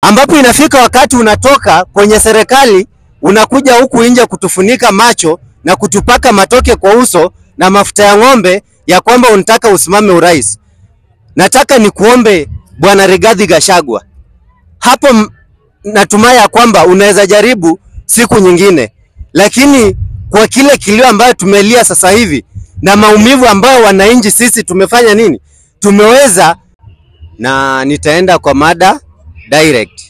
ambapo inafika wakati unatoka kwenye serikali unakuja huku nje kutufunika macho na kutupaka matoke kwa uso na mafuta ya ng'ombe ya kwamba unataka usimame urais. Nataka nikuombe Bwana Rigathi Gachagua, hapo natumai ya kwamba unaweza jaribu siku nyingine, lakini kwa kile kilio ambayo tumelia sasa hivi na maumivu ambayo wananchi sisi tumefanya nini, tumeweza. Na nitaenda kwa mada direct.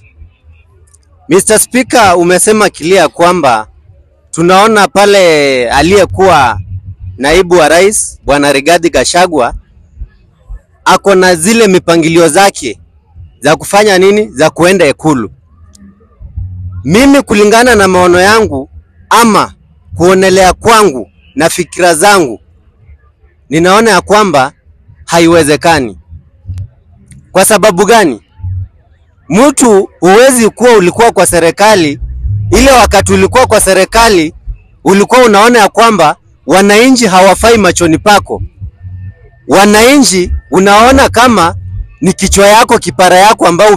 Mr. Speaker, umesema kilia kwamba tunaona pale aliyekuwa naibu wa rais Bwana Rigathi Gachagua ako na zile mipangilio zake za kufanya nini, za kuenda Ikulu. Mimi kulingana na maono yangu ama kuonelea kwangu na fikira zangu, ninaona ya kwamba haiwezekani. Kwa sababu gani? Mtu huwezi kuwa ulikuwa kwa serikali, ile wakati ulikuwa kwa serikali ulikuwa unaona ya kwamba wananchi hawafai machoni pako. Wananchi unaona kama ni kichwa yako, kipara yako ambao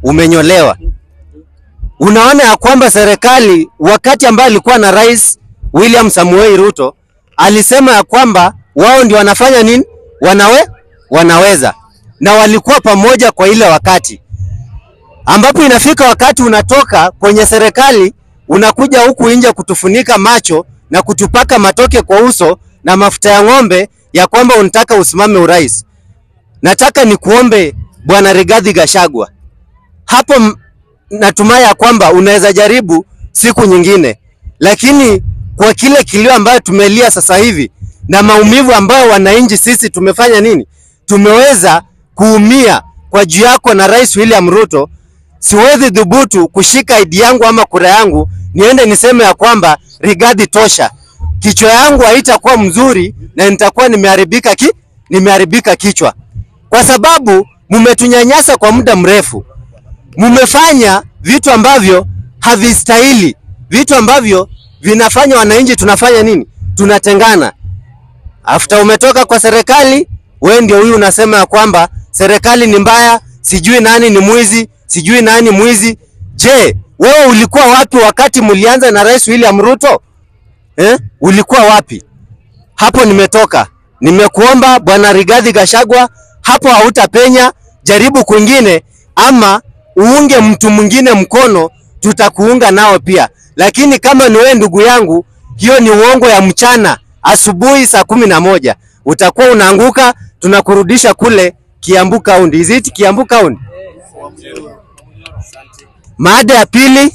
umenyolewa. Unaona ya kwamba serikali wakati ambao alikuwa na Rais William Samoei Ruto alisema ya kwamba wao ndio wanafanya nini, wanaweza, na walikuwa pamoja kwa ile wakati, ambapo inafika wakati unatoka kwenye serikali unakuja huku nje kutufunika macho na kutupaka matoke kwa uso na mafuta ya ng'ombe ya kwamba unataka usimame urais. Nataka nikuombe Bwana Rigathi Gachagua, hapo natumai ya kwamba unaweza jaribu siku nyingine, lakini kwa kile kilio ambayo tumelia sasa hivi na maumivu ambayo wananchi sisi tumefanya nini, tumeweza kuumia kwa juu yako na Rais William Ruto, siwezi dhubutu kushika ID yangu ama kura yangu niende niseme ya kwamba Rigathi tosha. Kichwa yangu haitakuwa mzuri na nitakuwa nimeharibika kichwa, kwa sababu mumetunyanyasa kwa muda mrefu. Mumefanya vitu ambavyo havistahili, vitu ambavyo vinafanya wananchi tunafanya nini, tunatengana. After umetoka kwa serikali, wewe ndio huyu unasema ya kwamba serikali ni mbaya, sijui nani ni mwizi, sijui nani mwizi. Je, wewe ulikuwa wapi wakati mlianza na Rais William Ruto? Ulikuwa wapi? Hapo nimetoka. Nimekuomba Bwana Rigathi Gachagua, hapo hautapenya, jaribu kwingine ama uunge mtu mwingine mkono, tutakuunga nao pia. Lakini kama ni wewe ndugu yangu, hiyo ni uongo ya mchana. Asubuhi saa 11 utakuwa unaanguka, tunakurudisha kule Kiambu County. Is it Kiambu County? Mada ya pili.